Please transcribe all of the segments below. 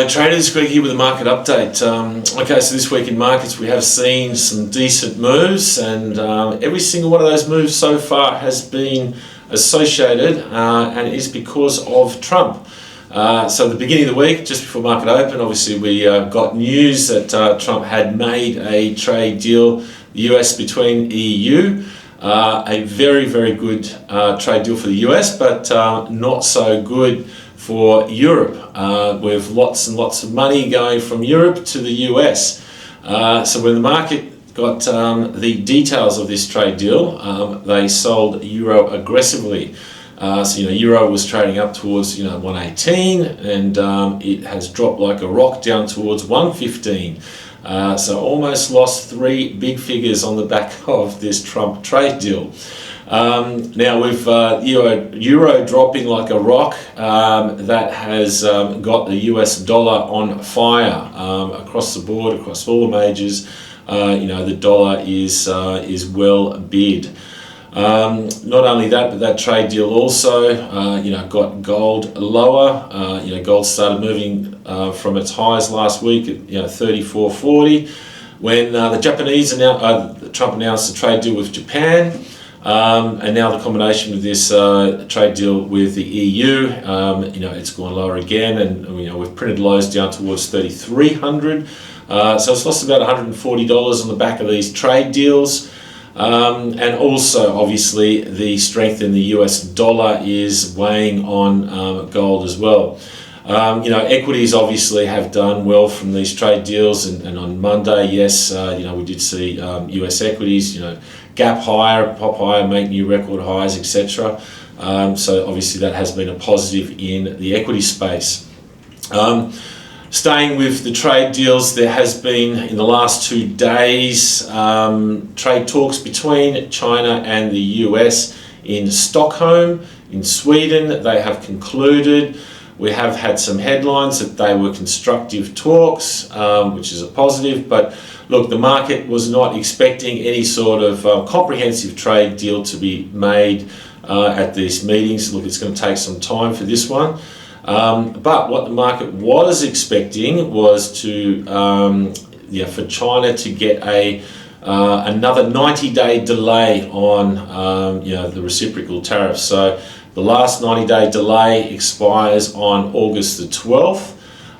Hello traders, Greg here with a market update. Okay, so this week in markets we have seen some decent moves, and every single one of those moves so far has been associated and is because of Trump. So at the beginning of the week, just before market open, obviously we got news that Trump had made a trade deal, the US between EU, a very, very good trade deal for the US, but not so good for Europe, with lots and lots of money going from Europe to the US. So when the market got the details of this trade deal, they sold euro aggressively. So euro was trading up towards 118, and it has dropped like a rock down towards 115. So almost lost three big figures on the back of this Trump trade deal. Now with euro dropping like a rock, that has got the US dollar on fire across the board, across all the majors. The dollar is well bid. Not only that, but that trade deal also got gold lower. Gold started moving from its highs last week at 34.40 when the Trump announced a trade deal with Japan. And now the combination with this trade deal with the EU, it's gone lower again, and we've printed lows down towards 3,300. So it's lost about $140 on the back of these trade deals. And also, obviously, the strength in the US dollar is weighing on gold as well. Equities obviously have done well from these trade deals, and on Monday, yes, we did see US equities, gap higher, pop higher, make new record highs, etc. So obviously that has been a positive in the equity space. Staying with the trade deals, there has been in the last 2 days trade talks between China and the US in Stockholm, in Sweden. They have concluded. We have had some headlines that they were constructive talks, which is a positive, but look, the market was not expecting any sort of comprehensive trade deal to be made at these meetings. Look, it's going to take some time for this one. But what the market was expecting was for China to get another 90-day delay on the reciprocal tariffs. So the last 90-day delay expires on August the 12th.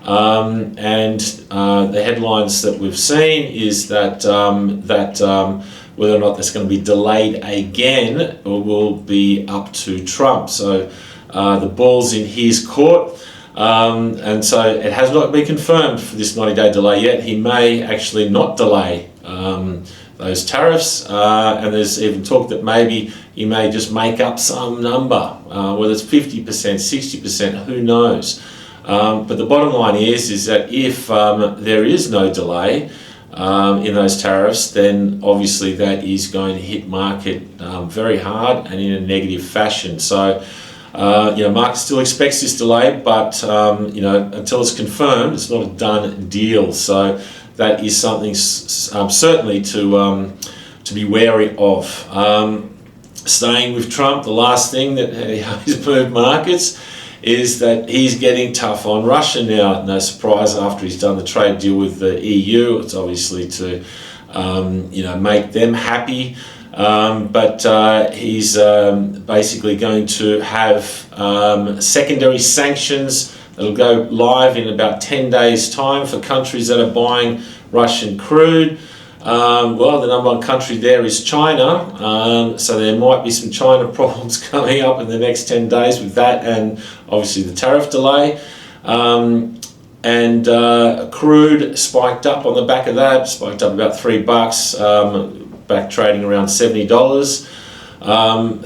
And the headlines that we've seen is that whether or not that's going to be delayed again will be up to Trump. So the ball's in his court, and so it has not been confirmed for this 90-day delay yet. He may actually not delay those tariffs, and there's even talk that maybe he may just make up some number, whether it's 50%, 60%, who knows. But the bottom line is that if there is no delay in those tariffs, then obviously that is going to hit market very hard and in a negative fashion. So market still expects this delay, but until it's confirmed, it's not a done deal. So that is something certainly to be wary of. Staying with Trump, the last thing that has moved markets is that he's getting tough on Russia now. No surprise after he's done the trade deal with the EU. It's obviously to make them happy. But he's basically going to have secondary sanctions that'll go live in about 10 days' time for countries that are buying Russian crude. Well, the number one country there is China, so there might be some China problems coming up in the next 10 days with that, and obviously the tariff delay. And crude spiked up on the back of that, spiked up about $3, back trading around $70.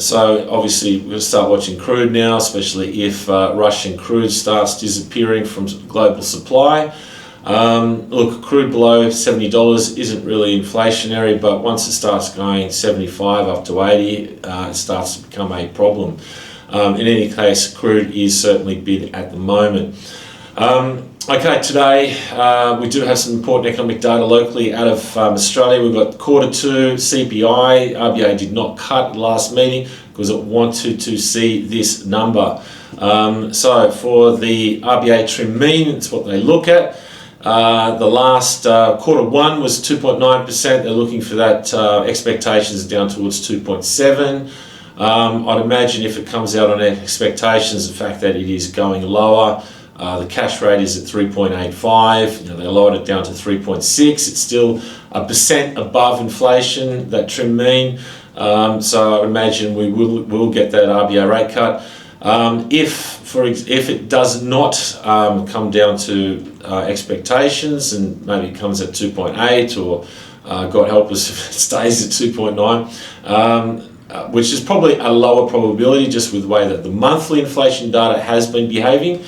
So obviously we're going to start watching crude now, especially if Russian crude starts disappearing from global supply. Look, crude below $70 isn't really inflationary, but once it starts going 75 up to 80, it starts to become a problem. In any case, crude is certainly bid at the moment. Okay, today we do have some important economic data locally out of Australia. We've got Q2 CPI. RBA did not cut at the last meeting. because it wanted to see this number. So for the RBA trim mean, it's what they look at. The last quarter one was 2.9%. They're looking for that expectations down towards 2.7. I'd imagine if it comes out on expectations, the fact that it is going lower, the cash rate is at 3.85. They lowered it down to 3.6. It's still 1% above inflation, that trim mean. So I would imagine we will get that RBA rate cut. If it does not come down to expectations, and maybe it comes at 2.8, or God help us if it stays at 2.9, which is probably a lower probability just with the way that the monthly inflation data has been behaving,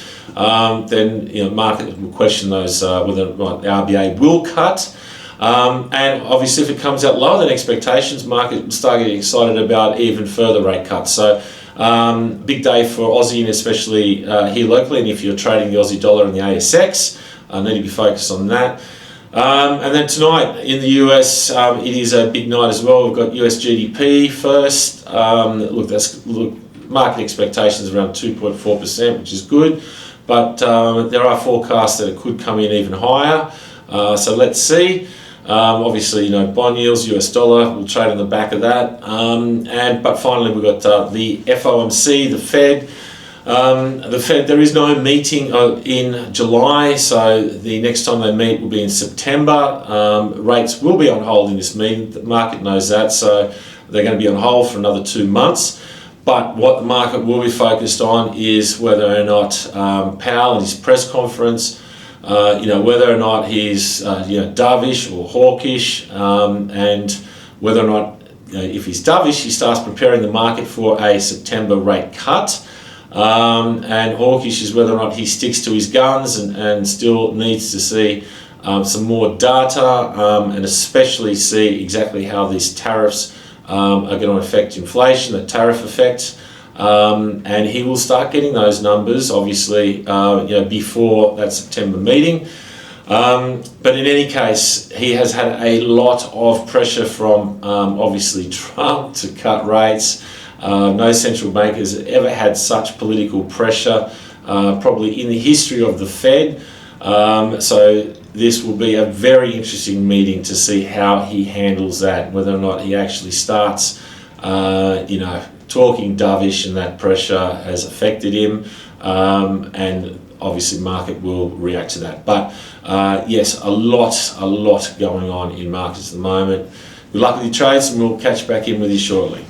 then market will question those whether or not the RBA will cut. And obviously if it comes out lower than expectations, market will start getting excited about even further rate cuts. So big day for Aussie, and especially here locally, and if you're trading the Aussie dollar and the ASX, need to be focused on that. And then tonight in the US, it is a big night as well. We've got US GDP first. Market expectations around 2.4%, which is good, but there are forecasts that it could come in even higher. So let's see. Obviously, bond yields, US dollar, will trade on the back of that. But finally, we've got the FOMC, the Fed. The Fed, there is no meeting in July, so the next time they meet will be in September. Rates will be on hold in this meeting. The market knows that, so they're going to be on hold for another 2 months. But what the market will be focused on is whether or not Powell in his press conference, whether or not he's dovish or hawkish, and whether or not, if he's dovish, he starts preparing the market for a September rate cut. And hawkish is whether or not he sticks to his guns and still needs to see some more data, and especially see exactly how these tariffs are going to affect inflation, the tariff effect. And he will start getting those numbers, obviously, before that September meeting. But in any case, he has had a lot of pressure from, obviously, Trump to cut rates. No central bank has ever had such political pressure, probably in the history of the Fed. So this will be a very interesting meeting to see how he handles that, whether or not he actually starts, talking dovish, and that pressure has affected him, and obviously market will react to that. But yes, a lot going on in markets at the moment. Good luck with your trades, and we'll catch back in with you shortly.